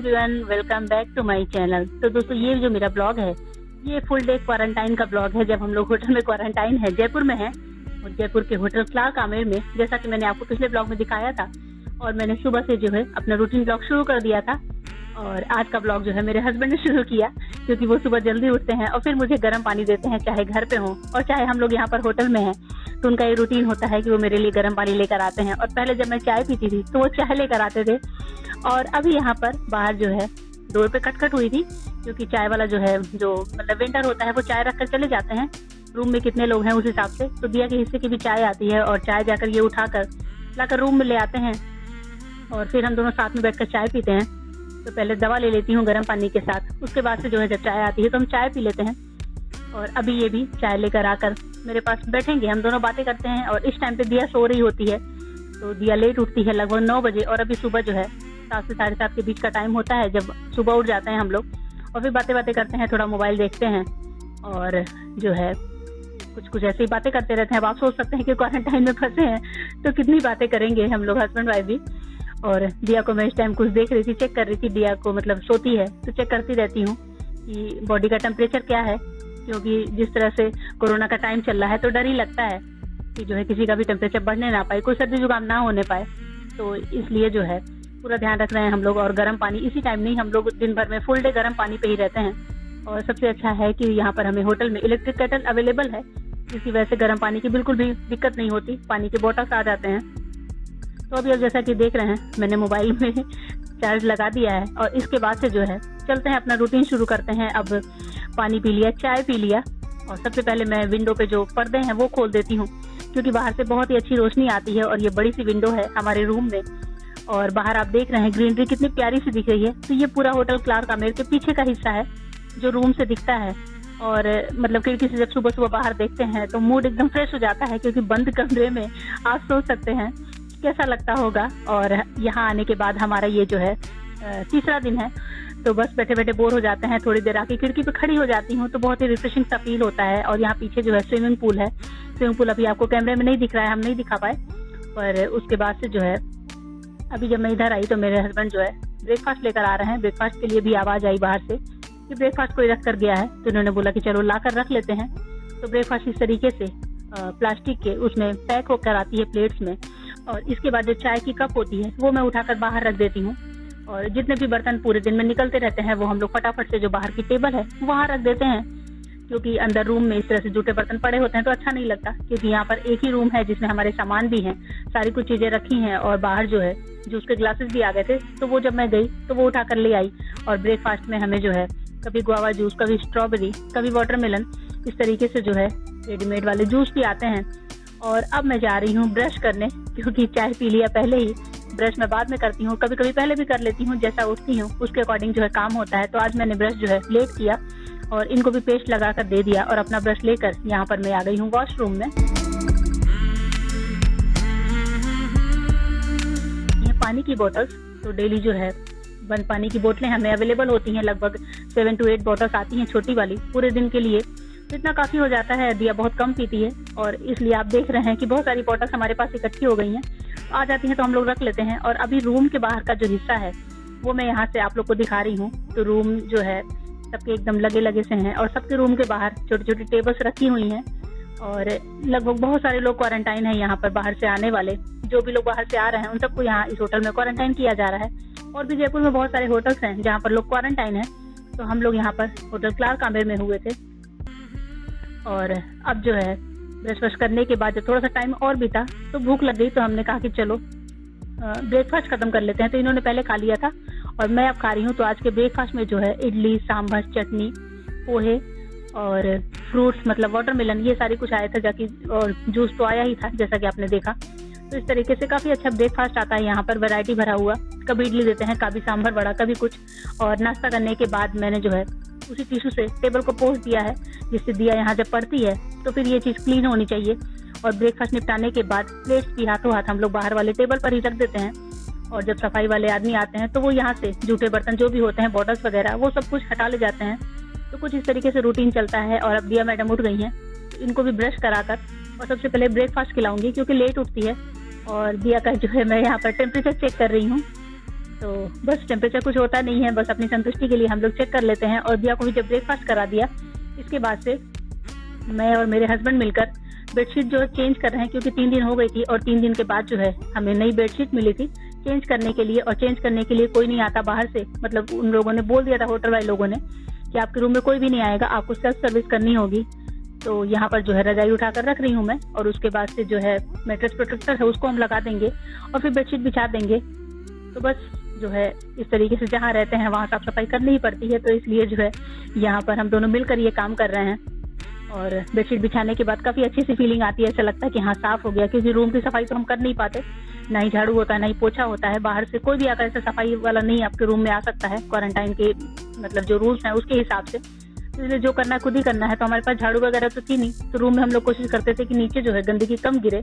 Everyone, welcome back to my channel. तो दोस्तों, ये जो मेरा ब्लॉग है ये फुल डे क्वारंटाइन का ब्लॉग है। जब हम लोग होटल में क्वारंटाइन है, जयपुर में है, और जयपुर के होटल क्लार्क आमेर में, जैसा कि मैंने आपको पिछले ब्लॉग में दिखाया था। और मैंने सुबह से जो है अपना रूटीन ब्लॉग शुरू कर दिया था। और आज का ब्लॉग जो है मेरे हस्बैंड ने शुरू किया, क्योंकि वो सुबह जल्दी उठते हैं और फिर मुझे गर्म पानी देते हैं, चाहे घर पे हो और चाहे हम लोग यहाँ पर होटल में हैं। तो उनका ये रूटीन होता है कि वो मेरे लिए गर्म पानी लेकर आते हैं। और पहले जब मैं चाय पीती थी तो वो चाय लेकर आते थे। और अभी यहाँ पर बाहर जो है डोर पे खटखट हुई थी, क्योंकि चाय वाला जो है, जो मतलब वेंडर होता है, वो चाय रख कर चले जाते हैं। रूम में कितने लोग हैं उस हिसाब से, तो दिया के हिस्से की भी चाय आती है और चाय जाकर ये उठाकर लाकर रूम में ले आते हैं। और फिर हम दोनों साथ में बैठकर चाय पीते हैं। तो पहले दवा ले लेती हूँ गर्म पानी के साथ, उसके बाद से जो है जब चाय आती है तो हम चाय पी लेते हैं। और अभी ये भी चाय लेकर आकर मेरे पास बैठेंगे, हम दोनों बातें करते हैं। और इस टाइम पे दिया सो रही होती है, तो दिया लेट उठती है, लगभग 9 बजे। और अभी सुबह जो है 7 से 7:30 के बीच का टाइम होता है जब सुबह उठ जाते हैं हम लोग। और फिर बातें करते हैं, थोड़ा मोबाइल देखते हैं और जो है कुछ ऐसी ही बातें करते रहते हैं। अब आप सोच सकते हैं कि क्वारंटाइन में फंसे हैं तो कितनी बातें करेंगे हम लोग, हस्बैंड वाइफ भी। और दिया को मैं इस टाइम कुछ देख रही थी, चेक कर रही थी। दिया को मतलब सोती है तो चेक करती रहती हूँ कि बॉडी का टेम्परेचर क्या है, क्योंकि जिस तरह से कोरोना का टाइम चल रहा है तो डर ही लगता है कि जो है किसी का भी टेम्परेचर बढ़ने ना पाए, कोई सर्दी जुकाम ना होने पाए। तो इसलिए जो है पूरा ध्यान रख रहे हैं हम लोग। और गर्म पानी इसी टाइम नहीं, हम लोग दिन भर में फुल डे गर्म पानी पे ही रहते हैं। और सबसे अच्छा है कि यहाँ पर हमें होटल में इलेक्ट्रिक केटल अवेलेबल है, जिसकी वजह से गर्म पानी की बिल्कुल भी दिक्कत नहीं होती, पानी के बॉटल्स आ जाते हैं। तो अभी अब जैसा कि देख रहे हैं मैंने मोबाइल में चार्ज लगा दिया है। और इसके बाद से जो है चलते हैं, अपना रूटीन शुरू करते हैं। अब पानी पी लिया, चाय पी लिया, और सबसे पहले मैं विंडो पे जो पर्दे हैं वो खोल देती हूँ, क्योंकि बाहर से बहुत ही अच्छी रोशनी आती है। और ये बड़ी सी विंडो है हमारे रूम में, और बाहर आप देख रहे हैं ग्रीनरी कितनी प्यारी सी दिख रही है। तो ये पूरा होटल क्लार्क आमेर के पीछे का हिस्सा है जो रूम से दिखता है। और मतलब खिड़की से जब सुबह सुबह बाहर देखते हैं तो मूड एकदम फ्रेश हो जाता है, क्योंकि बंद कमरे में आप सोच सकते हैं कैसा लगता होगा। और यहाँ आने के बाद हमारा ये जो है तीसरा दिन है, तो बस बैठे बैठे बोर हो जाते हैं। थोड़ी देर आके खिड़की पे खड़ी हो जाती हूँ तो बहुत ही रिफ्रेशिंग सा फील होता है। और यहाँ पीछे जो है स्विमिंग पूल है। स्विमिंग पूल अभी आपको कैमरे में नहीं दिख रहा है, हम नहीं दिखा पाए। पर उसके बाद से जो है अभी जब मैं इधर आई तो मेरे हस्बैंड जो है ब्रेकफास्ट लेकर आ रहे हैं। ब्रेकफास्ट के लिए भी आवाज आई बाहर से कि ब्रेकफास्ट कोई रख कर गया है, तो उन्होंने बोला कि चलो ला कर रख लेते हैं। तो ब्रेकफास्ट इस तरीके से प्लास्टिक के उसमें पैक होकर आती है प्लेट्स में। और इसके बाद जो चाय की कप होती है वो मैं उठाकर बाहर रख देती हूँ। और जितने भी बर्तन पूरे दिन में निकलते रहते हैं वो हम लोग फटाफट से जो बाहर की टेबल है वहाँ रख देते हैं, क्योंकि अंदर रूम में इस तरह से जूठे बर्तन पड़े होते हैं तो अच्छा नहीं लगता। क्योंकि यहाँ पर एक ही रूम है जिसमें हमारे सामान भी हैं, सारी कुछ चीजें रखी हैं। और बाहर जो है जूस के ग्लासेस भी आ गए थे, तो वो जब मैं गई तो वो उठाकर ले आई। और ब्रेकफास्ट में हमें जो है कभी गुआवा जूस, कभी स्ट्रॉबेरी, कभी वाटरमेलन, इस तरीके से जो है रेडीमेड वाले जूस भी आते हैं। और अब मैं जा रही हूँ ब्रश करने, क्योंकि चाय पी लिया पहले ही, ब्रश मैं बाद में करती हूँ, कभी कभी पहले भी कर लेती हूँ, जैसा उठती हूँ उसके अकॉर्डिंग जो है काम होता है। तो आज मैंने ब्रश जो है लेट किया और इनको भी पेस्ट लगा कर दे दिया। और अपना ब्रश लेकर यहाँ पर मैं आ गई हूँ वॉशरूम में। ये पानी की बोतल्स तो डेली जो है बंद पानी की बोतलें हमें अवेलेबल होती हैं, लगभग 7 to 8 बॉटल्स आती हैं छोटी वाली पूरे दिन के लिए। तो इतना काफी हो जाता है। दिया बहुत कम पीती है और इसलिए आप देख रहे हैं कि बहुत सारी बॉटल्स हमारे पास इकट्ठी हो गई हैं, आ जाती हैं तो हम लोग रख लेते हैं। और अभी रूम के बाहर का जो हिस्सा है वो मैं यहाँ से आप लोग को दिखा रही हूँ। तो रूम जो है सबके एकदम लगे से हैं, और सबके रूम के बाहर छोटी छोटी टेबल्स रखी हुई हैं। और लगभग बहुत सारे लोग क्वारंटाइन है यहाँ पर, बाहर से आने वाले जो भी लोग बाहर से आ रहे हैं उन सबको यहाँ इस होटल में क्वारंटाइन किया जा रहा है। और भी जयपुर में बहुत सारे होटल्स हैं जहाँ पर लोग क्वारंटाइन है। तो हम लोग यहाँ पर होटल क्लार्क आमेर में हुए थे। और अब जो है ब्रश वश करने के बाद जब थोड़ा सा टाइम और बीता तो भूख लग गई, तो हमने कहा कि चलो ब्रेकफास्ट खत्म कर लेते हैं। तो इन्होंने पहले खा लिया था और मैं अब खा रही हूँ। तो आज के ब्रेकफास्ट में जो है इडली, सांभर, चटनी, पोहे और फ्रूट्स मतलब वाटरमेलन, ये सारी कुछ आया था, जाकि और जूस तो आया ही था जैसा कि आपने देखा। तो इस तरीके से काफी अच्छा ब्रेकफास्ट आता है यहाँ पर, वैरायटी भरा हुआ। कभी इडली देते हैं, कभी सांभर वड़ा, कभी कुछ। और नाश्ता करने के बाद मैंने जो है उसी टिश्यू से टेबल को पोंछ दिया है, जिससे दिया यहाँ जब पड़ती है तो फिर ये चीज क्लीन होनी चाहिए। और ब्रेकफास्ट निपटाने के बाद प्लेट्स भी हाथों हाथ हम लोग बाहर वाले टेबल पर ही रख देते हैं। और जब सफाई वाले आदमी आते हैं तो वो यहाँ से जूठे बर्तन जो भी होते हैं, बॉटल्स वगैरह, वो सब कुछ हटा ले जाते हैं। तो कुछ इस तरीके से रूटीन चलता है। और अब दिया मैडम उठ गई हैं, तो इनको भी ब्रश कराकर और सबसे पहले ब्रेकफास्ट खिलाऊंगी, क्योंकि लेट उठती है। और दिया का जो है मैं यहाँ पर टेम्परेचर चेक कर रही हूँ। तो बस टेम्परेचर कुछ होता नहीं है, बस अपनी संतुष्टि के लिए हम लोग चेक कर लेते हैं। और दिया को भी जब ब्रेकफास्ट करा दिया, इसके बाद से मैं और मेरे हस्बैंड मिलकर बेडशीट जो है चेंज कर रहे हैं, क्योंकि 3 दिन हो गई थी और 3 दिन के बाद जो है हमें नई बेडशीट मिली थी चेंज करने के लिए। और चेंज करने के लिए कोई नहीं आता बाहर से, मतलब उन लोगों ने बोल दिया था, होटल वाले लोगों ने, कि आपके रूम में कोई भी नहीं आएगा, आपको सेल्फ सर्विस करनी होगी। तो यहाँ पर जो है रजाई उठाकर रख रही हूँ मैं, और उसके बाद से जो है मैट्रेस प्रोटेक्टर है उसको हम लगा देंगे और फिर बेडशीट बिछा देंगे। तो बस जो है इस तरीके से जहाँ रहते हैं वहाँ साफ सफाई करनी ही पड़ती है, तो इसलिए जो है यहाँ पर हम दोनों मिलकर ये काम कर रहे हैं। और बेडशीट बिछाने के बाद काफ़ी अच्छी सी फीलिंग आती है, ऐसा लगता है कि हाँ साफ हो गया, क्योंकि रूम की सफाई तो हम कर नहीं पाते, ना ही झाड़ू होता है ना ही पोछा होता है। बाहर से कोई भी आकर ऐसा सफाई वाला नहीं आपके रूम में आ सकता है, क्वारंटाइन के मतलब जो रूल्स हैं उसके हिसाब से। इसलिए जो करना है खुद ही करना है। तो हमारे पास झाड़ू वगैरह तो थी नहीं, तो रूम में हम लोग कोशिश करते थे कि नीचे जो है गंदगी कम गिरे,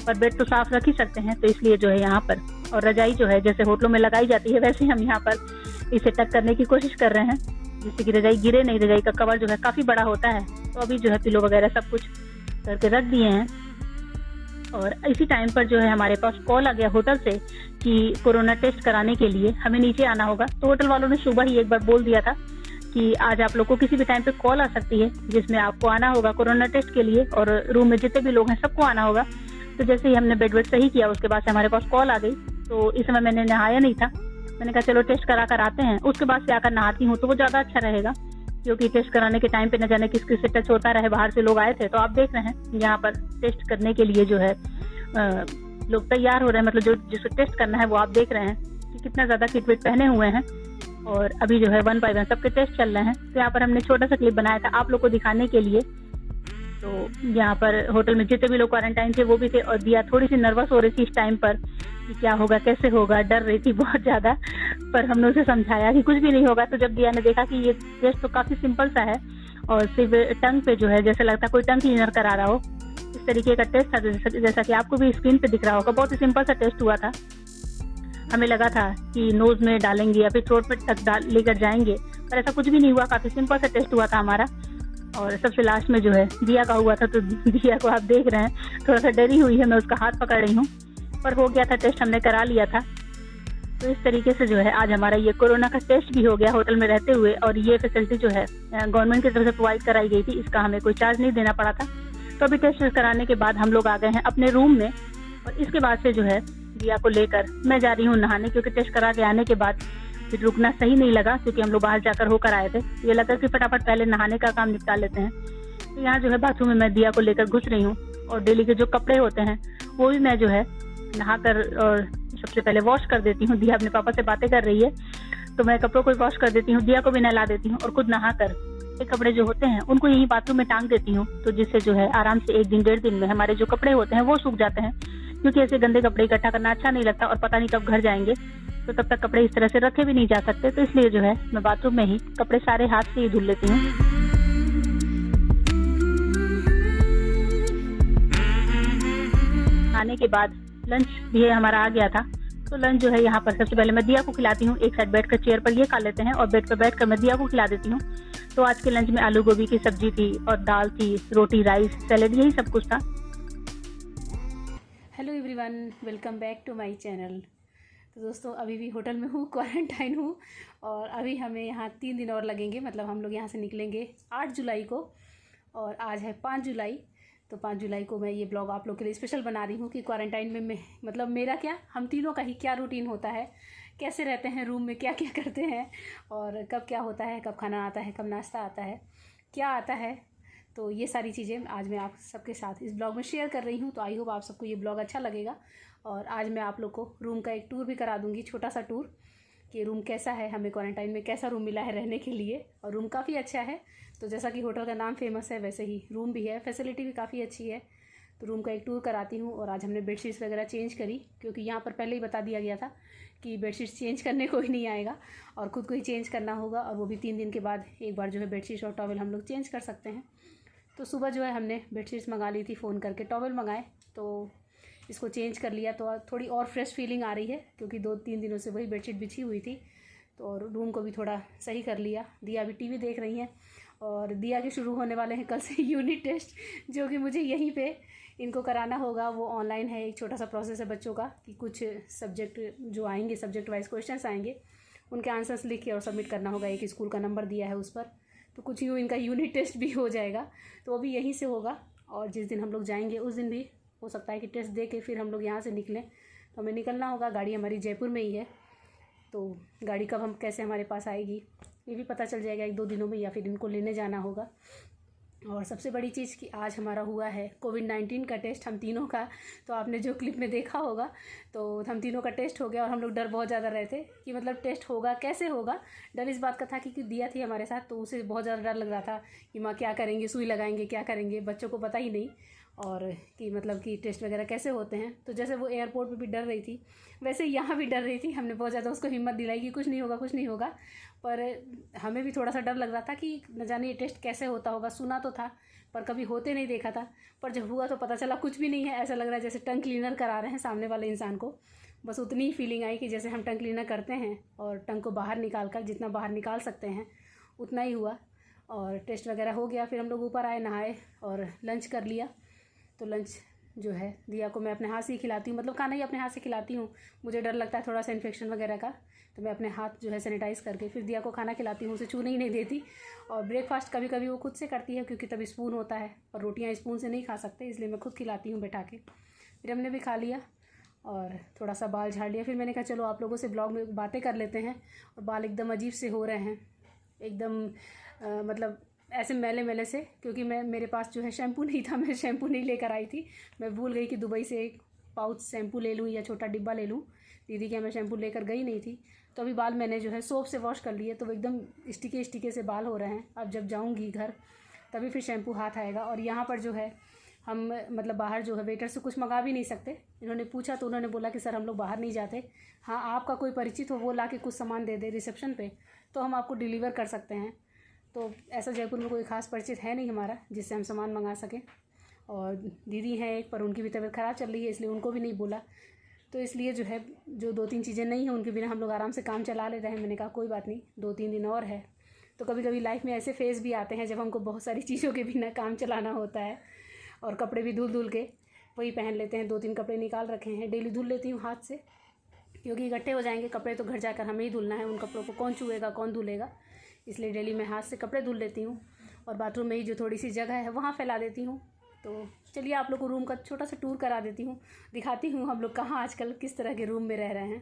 पर बेड तो साफ रख ही सकते हैं, तो इसलिए जो है यहाँ पर। और रजाई जो है जैसे होटलों में लगाई जाती है वैसे हम यहाँ पर इसे टक करने की कोशिश कर रहे हैं, जिससे कि रजाई गिरे नहीं। रजाई का कवर जो है काफ़ी बड़ा होता है, तो अभी जो है पिलो वगैरह सब कुछ करके रख दिए हैं। और इसी टाइम पर जो है हमारे पास कॉल आ गया होटल से कि कोरोना टेस्ट कराने के लिए हमें नीचे आना होगा। तो होटल वालों ने सुबह ही एक बार बोल दिया था कि आज आप लोग को किसी भी टाइम पे कॉल आ सकती है, जिसमें आपको आना होगा कोरोना टेस्ट के लिए, और रूम में जितने भी लोग हैं सबको आना होगा। तो जैसे ही हमने बेड वेड सही किया, उसके बाद से हमारे पास कॉल आ गई। तो इस समय मैंने नहाया नहीं था, मैंने कहा चलो टेस्ट करा कर आते हैं, उसके बाद से आकर नहाती हूँ तो वो ज़्यादा अच्छा रहेगा, क्योंकि टेस्ट कराने के टाइम पे न जाने किस किस से टच होता रहे। बाहर से लोग आए थे, तो आप देख रहे हैं यहाँ पर टेस्ट करने के लिए जो है लोग तैयार हो रहे हैं, मतलब जो जिसको टेस्ट करना है वो आप देख रहे हैं कि कितना ज़्यादा किट विट पहने हुए हैं। और अभी जो है 1 बाय 1 सबके टेस्ट चल रहे हैं। तो यहाँ पर हमने छोटा सा क्लिप बनाया था आप लोग को दिखाने के लिए। तो यहाँ पर होटल में जितने भी लोग क्वारंटाइन थे वो भी थे, और दिया थोड़ी सी नर्वस हो रही थी इस टाइम पर कि क्या होगा कैसे होगा, डर रही थी बहुत ज़्यादा। पर हमने उसे समझाया कि कुछ भी नहीं होगा। तो जब दिया ने देखा कि ये टेस्ट तो काफ़ी सिंपल सा है, और सिर्फ टंग पे जो है जैसे लगता है कोई टंग क्लीनर करा रहा हो, इस तरीके का टेस्ट था, जैसा कि आपको भी स्क्रीन पे दिख रहा होगा। बहुत ही सिंपल सा टेस्ट हुआ था। हमें लगा था कि नोज में डालेंगे या फिर थ्रोट पे तक लेकर जाएंगे, पर ऐसा कुछ भी नहीं हुआ। काफ़ी सिंपल सा टेस्ट हुआ था हमारा। और सबसे लास्ट में जो है दिया का हुआ था, तो दिया को आप देख रहे हैं थोड़ा सा डरी हुई है, मैं उसका हाथ पकड़ रही हूँ, पर हो गया था टेस्ट, हमने करा लिया था। तो इस तरीके से जो है आज हमारा ये कोरोना का टेस्ट भी हो गया होटल में रहते हुए। और ये फैसिलिटी जो है गवर्नमेंट की तरफ से प्रोवाइड कराई गई थी, इसका हमें कोई चार्ज नहीं देना पड़ा था। तो अभी टेस्ट कराने के बाद हम लोग आ गए हैं अपने रूम में, और इसके बाद से जो है दिया को लेकर मैं जा रही हूँ नहाने, क्योंकि टेस्ट करा के आने के बाद फिर रुकना सही नहीं लगा, क्योंकि हम लोग बाहर जाकर होकर आए थे। ये लगा कि फटाफट पहले नहाने का काम निपटा लेते हैं। तो यहाँ जो है बाथरूम में मैं दिया को लेकर घुस रही हूँ, और डेली के जो कपड़े होते हैं वो भी मैं जो है नहाकर और सबसे पहले वॉश कर देती हूँ। दिया अपने पापा से बातें कर रही है, तो मैं कपड़ों को वॉश कर देती हूँ, दिया को भी नहला देती हूँ, और खुद नहाकर ये कपड़े जो होते हैं उनको यही बाथरूम में टांग देती हूँ। तो जिससे जो है आराम से 1 दिन 1.5 दिन में हमारे जो कपड़े होते हैं वो सूख जाते हैं, क्योंकि ऐसे गंदे कपड़े इकट्ठा करना अच्छा नहीं लगता, और पता नहीं कब घर जाएंगे, तो तब तक कपड़े इस तरह से रखे भी नहीं जा सकते। तो इसलिए जो है मैं बाथरूम में ही कपड़े सारे हाथ से ही धुल लेती हूँ। आने के बाद लंच भी हमारा आ गया था। तो लंच जो है यहाँ पर सबसे पहले मैं दिया को खिलाती हूँ, एक साइड बैठकर चेयर पर ये खा लेते हैं, और बेड पर बैठकर मैं दिया को खिला देती हूँ। तो आज के लंच में आलू गोभी की सब्जी थी, और दाल थी, रोटी, राइस, सैलेड, यही सब कुछ था। Hello everyone, welcome back to my channel. तो दोस्तों अभी भी होटल में हूँ, क्वारंटाइन हूँ, और अभी हमें यहाँ 3 दिन और लगेंगे। मतलब हम लोग यहाँ से निकलेंगे 8 जुलाई को, और आज है 5 जुलाई। तो 5 जुलाई को मैं ये ब्लॉग आप लोग के लिए स्पेशल बना रही हूँ कि क्वारंटाइन में मैं मतलब मेरा क्या, हम तीनों का ही क्या रूटीन होता है, कैसे रहते हैं रूम में, क्या क्या करते हैं, और कब क्या होता है, कब खाना आता है, कब नाश्ता आता है, क्या आता है। तो ये सारी चीज़ें आज मैं आप सबके साथ इस ब्लॉग में शेयर कर रही हूँ। तो आई होप आप सबको ये ब्लॉग अच्छा लगेगा। और आज मैं आप लोग को रूम का एक टूर भी करा दूँगी, छोटा सा टूर, कि रूम कैसा है, हमें क्वारंटाइन में कैसा रूम मिला है रहने के लिए। और रूम काफ़ी अच्छा है, तो जैसा कि होटल का नाम फेमस है वैसे ही रूम भी है, फैसिलिटी भी काफ़ी अच्छी है। तो रूम का एक टूर कराती हूँ। और आज हमने बेडशीट्स वगैरह चेंज करी, क्योंकि यहाँ पर पहले ही बता दिया गया था कि बेडशीट्स चेंज करने कोई नहीं आएगा, और ख़ुद को ही चेंज करना होगा, और वो भी 3 दिन के बाद एक बार जो है बेडशीट्स और टॉवल हम लोग चेंज कर सकते हैं। तो सुबह जो है हमने बेडशीट्स मंगा ली थी, फ़ोन करके टॉवल मंगाए, तो इसको चेंज कर लिया। तो थोड़ी और फ्रेश फीलिंग आ रही है, क्योंकि 2-3 दिनों से वही बेडशीट बिछी हुई थी। तो और रूम को भी थोड़ा सही कर लिया। दिया भी टीवी देख रही हैं, और दिया के शुरू होने वाले हैं कल से यूनिट टेस्ट, जो कि मुझे यहीं पे इनको कराना होगा वो ऑनलाइन है। एक छोटा सा प्रोसेस है बच्चों का कि कुछ सब्जेक्ट जो आएंगे, सब्जेक्ट वाइज क्वेश्चंस आएंगे, उनके आंसर्स लिख के और सबमिट करना होगा। एक स्कूल का नंबर दिया है उस पर, तो कुछ यूँ इनका यूनिट टेस्ट भी हो जाएगा, तो वो भी यहीं से होगा। और जिस दिन हम लोग जाएंगे उस दिन भी हो सकता है कि टेस्ट दे के फिर हम लोग यहाँ से निकलें, तो हमें निकलना होगा। गाड़ी हमारी जयपुर में ही है, तो गाड़ी कब हम कैसे हमारे पास आएगी ये भी पता चल जाएगा 1-2 दिनों में, या फिर इनको लेने जाना होगा। और सबसे बड़ी चीज़ कि आज हमारा हुआ है कोविड-19 का टेस्ट, हम तीनों का। तो आपने जो क्लिप में देखा होगा, तो हम तीनों का टेस्ट हो गया और हम लोग डर बहुत ज़्यादा रहे थे कि मतलब टेस्ट होगा कैसे होगा। डर इस बात का था कि दिया थी हमारे साथ, तो उसे बहुत ज़्यादा डर लग रहा था कि माँ क्या करेंगे, सुई लगाएंगे, क्या करेंगे, बच्चों को पता ही नहीं। और कि मतलब कि टेस्ट वगैरह कैसे होते हैं। तो जैसे वो एयरपोर्ट पे भी डर रही थी, वैसे यहाँ भी डर रही थी। हमने बहुत ज़्यादा उसको हिम्मत दिलाई कि कुछ नहीं होगा, कुछ नहीं होगा। पर हमें भी थोड़ा सा डर लग रहा था कि न जाने ये टेस्ट कैसे होता होगा। सुना तो था पर कभी होते नहीं देखा था, पर जब हुआ तो पता चला कुछ भी नहीं है। ऐसा लग रहा है जैसे टंग क्लीनर करा रहे हैं सामने वाले इंसान को। बस उतनी ही फीलिंग आई कि जैसे हम टंग क्लीनर करते हैं और टंग को बाहर निकाल कर जितना बाहर निकाल सकते हैं उतना ही हुआ। और टेस्ट वगैरह हो गया, फिर हम लोग ऊपर आए, नहाए और लंच कर लिया। तो लंच जो है दिया को मैं अपने हाथ से ही खिलाती हूँ, मतलब खाना ही अपने हाथ से खिलाती हूँ। मुझे डर लगता है थोड़ा सा इन्फेक्शन वगैरह का, तो मैं अपने हाथ जो है सैनिटाइज़ करके फिर दिया को खाना खिलाती हूँ, उसे छूने ही नहीं देती। और ब्रेकफास्ट कभी कभी वो खुद से करती है, क्योंकि तभी स्पून होता है और रोटियाँ स्पून से नहीं खा सकते, इसलिए मैं खुद खिलाती हूँ बैठा के। फिर हमने भी खा लिया और थोड़ा सा बाल झाड़ लिया। फिर मैंने कहा चलो आप लोगों से ब्लॉग में बातें कर लेते हैं। और बाल एकदम अजीब से हो रहे हैं, एकदम मतलब ऐसे मैले मैले से, क्योंकि मेरे पास जो है शैम्पू नहीं था, मैं शैम्पू नहीं लेकर आई थी। मैं भूल गई कि दुबई से एक पाउच शैम्पू ले लूँ या छोटा डिब्बा ले लूँ। दीदी के मैं शैम्पू लेकर गई नहीं थी, तो अभी बाल मैंने जो है सोप से वॉश कर लिए, तो वो एकदम स्टिके से बाल हो रहे हैं। अब जब जाऊँगी घर तभी फिर शैम्पू हाथ आएगा। और यहाँ पर जो है हम मतलब बाहर जो है वेटर से कुछ मंगा भी नहीं सकते। इन्होंने पूछा तो उन्होंने बोला कि सर हम लोग बाहर नहीं जाते, हाँ आपका कोई परिचित हो वो ला के कुछ सामान दे दे रिसेप्शन पे, तो हम आपको डिलीवर कर सकते हैं। तो ऐसा जयपुर में कोई ख़ास परिचित है नहीं हमारा जिससे हम सामान मंगा सकें। और दीदी हैं एक, पर उनकी भी तबीयत ख़राब चल रही है, इसलिए उनको भी नहीं बोला। तो इसलिए जो है जो 2-3 चीज़ें नहीं हैं उनके बिना हम लोग आराम से काम चला लेते हैं। मैंने कहा कोई बात नहीं, 2-3 दिन और है। तो कभी कभी लाइफ में ऐसे फेज़ भी आते हैं जब हमको बहुत सारी चीज़ों के बिना काम चलाना होता है। और कपड़े भी धुल के वही पहन लेते हैं। 2-3 कपड़े निकाल रखे हैं, डेली धुल लेती हूँ हाथ से, क्योंकि इकट्ठे हो जाएंगे कपड़े तो घर जाकर हमें ही धुलना है। उन कपड़ों को कौन छुएगा, कौन धुलेगा, इसलिए डेली मैं हाथ से कपड़े धुल लेती हूँ। और बाथरूम में ही जो थोड़ी सी जगह है वहाँ फैला देती हूँ। तो चलिए आप लोग को रूम का छोटा सा टूर करा देती हूँ, दिखाती हूँ हम लोग कहाँ आजकल किस तरह के रूम में रह रहे हैं।